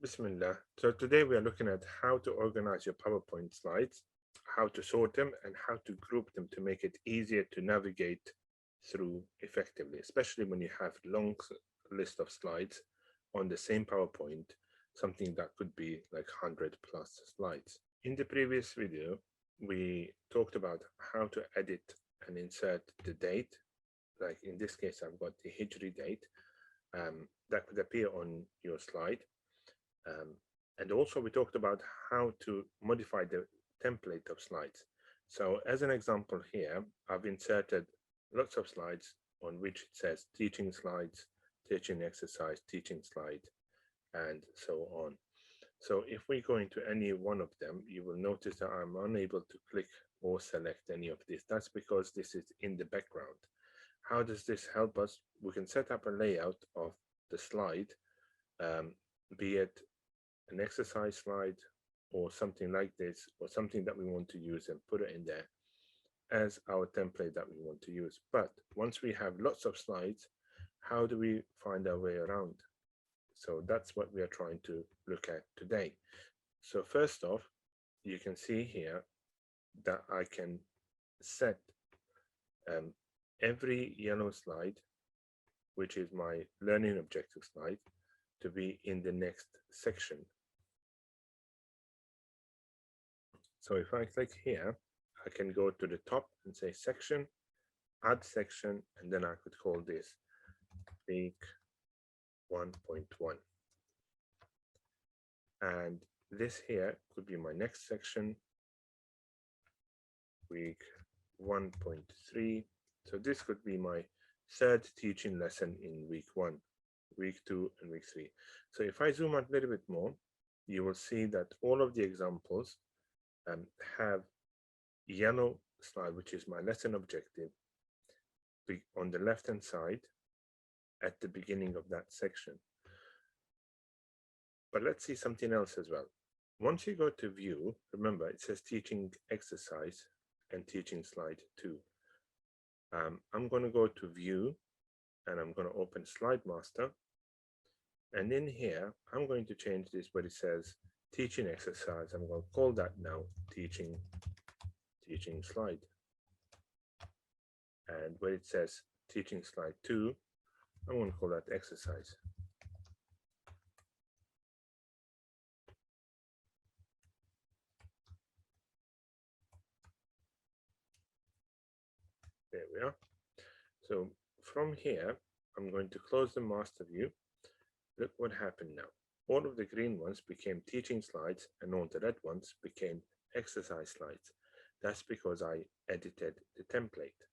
Bismillah. So today we are looking at how to organize your PowerPoint slides, how to sort them, and how to group them to make it easier to navigate through effectively, especially when you have long list of slides on the same PowerPoint, something that could be like 100 plus slides. In the previous video, we talked about how to edit and insert the date. Like in this case, I've got the Hijri date that could appear on your slide. And also we talked about how to modify the template of slides. So as an example here, I've inserted lots of slides on which it says teaching slides, teaching exercise, teaching slide, and so on. So if we go into any one of them, you will notice that I'm unable to click or select any of this. That's because this is in the background. How does this help us? We can set up a layout of the slide, be it an exercise slide or something like this, or something that we want to use, and put it in there as our template that we want to use. But once we have lots of slides, how do we find our way around? So that's what we are trying to look at today. So first off, you can see here that I can set every yellow slide, which is my learning objective slide, to be in the next section. So if I click here, I can go to the top and say section, add section, and then I could call this week 1.1. And this here could be my next section, week 1.3. So this could be my third teaching lesson in week 1, week 2, and week 3. So if I zoom out a little bit more, you will see that all of the examples have yellow slide, which is my lesson objective, on the left hand side at the beginning of that section. But let's see something else as well. Once you go to view, remember it says teaching exercise and teaching slide 2. I'm going to go to view and I'm going to open slide master, and in here I'm going to change this where it says teaching exercise. I'm going to call that now teaching slide, and where it says teaching slide 2, I'm going to call that exercise. There we are. So from here, I'm going to close the master view. Look what happened now. All of the green ones became teaching slides, and all the red ones became exercise slides. That's because I edited the template.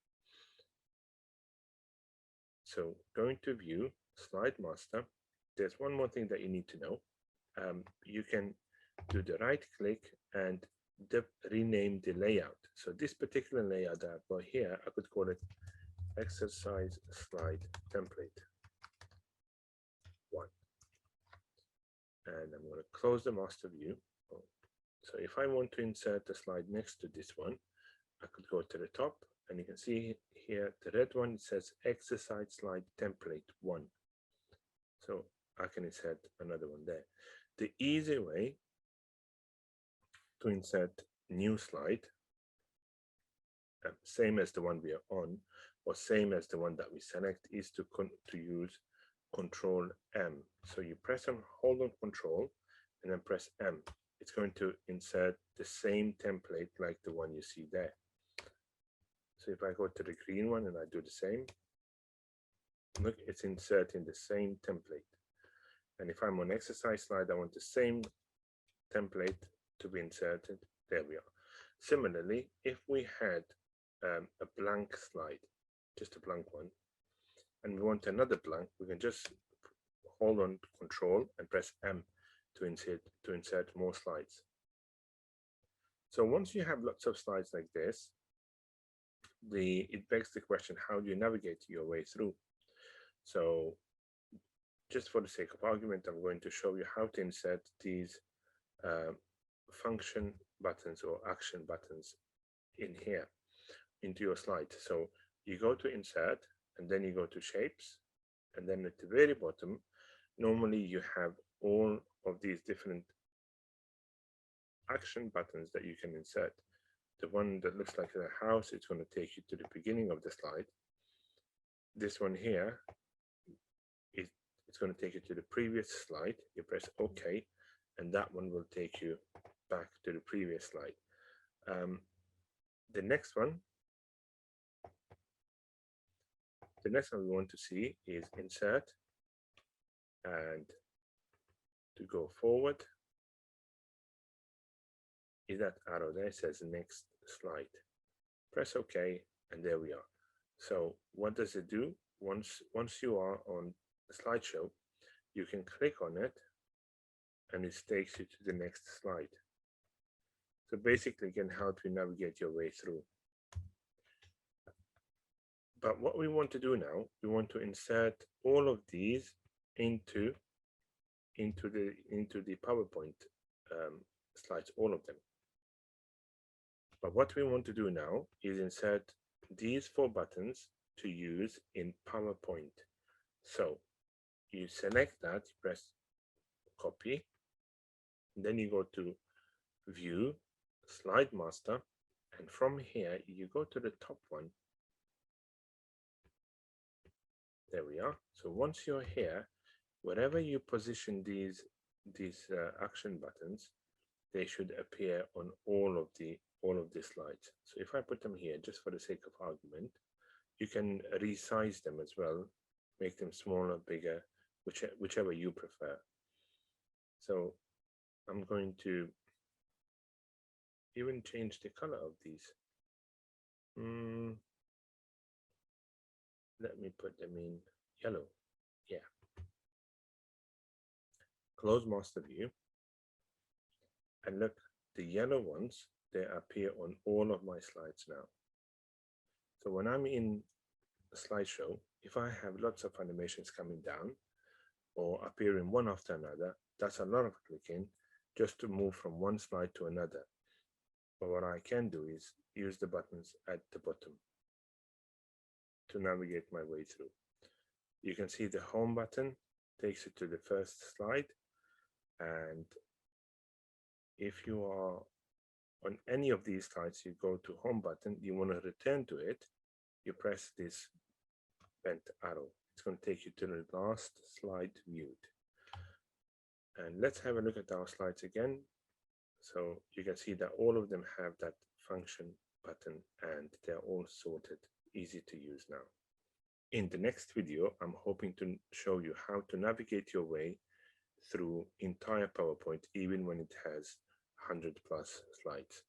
So going to view, slide master, there's one more thing that you need to know. You can do the right click and rename the layout. So this particular layout that I've got here, I could call it exercise slide template 1. And I'm going to close the master view. So if I want to insert the slide next to this one, I could go to the top, and you can see here the red one says exercise slide template 1. So I can insert another one there. The easy way to insert new slide, same as the one we are on, or same as the one that we select, is to use Control M. So you press and hold on Control and then press M. It's going to insert the same template like the one you see there. So if I go to the green one and I do the same, look, it's inserting the same template. And if I'm on exercise slide, I want the same template to be inserted. There we are. Similarly, if we had a blank slide, just a blank one, and we want another blank, we can just hold on Control and press M to insert more slides. So once you have lots of slides like this, it begs the question, how do you navigate your way through? So just for the sake of argument, I'm going to show you how to insert these function buttons or action buttons in here into your slide. So you go to insert, and then you go to shapes, and then at the very bottom, normally you have all of these different action buttons that you can insert. The one that looks like a house, it's going to take you to the beginning of the slide. This one here, it's going to take you to the previous slide. You press OK, and that one will take you back to the previous slide. The next one we want to see is insert, and to go forward is that arrow there. It says next slide. Press OK, and there we are. So what does it do? Once you are on the slideshow, you can click on it and it takes you to the next slide. So basically it can help you navigate your way through. But what we want to do now, we want to insert all of these into the PowerPoint slides, all of them. But what we want to do now is insert these 4 buttons to use in PowerPoint. So you select that, you press copy, then you go to view, slide master, and from here you go to the top one. There we are. So once you're here, wherever you position these action buttons, they should appear on all of the slides. So if I put them here, just for the sake of argument, you can resize them as well, make them smaller, bigger, whichever you prefer. So I'm going to even change the color of these. Let me put them in yellow. Yeah. Close master view. And look, the yellow ones, they appear on all of my slides now. So when I'm in a slideshow, if I have lots of animations coming down or appearing one after another, that's a lot of clicking just to move from one slide to another. But what I can do is use the buttons at the bottom to navigate my way through. You can see the home button takes you to the first slide, and if you are on any of these slides, you go to home button, you want to return to it, you press this bent arrow. It's going to take you to the last slide viewed. And let's have a look at our slides again. So you can see that all of them have that function button and they're all sorted, easy to use now. In the next video, I'm hoping to show you how to navigate your way through entire PowerPoint, even when it has 100+ slides.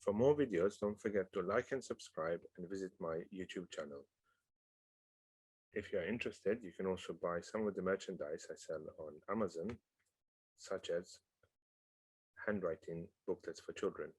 For more videos, don't forget to like and subscribe and visit my YouTube channel. If you're interested, you can also buy some of the merchandise I sell on Amazon, such as handwriting booklets for children.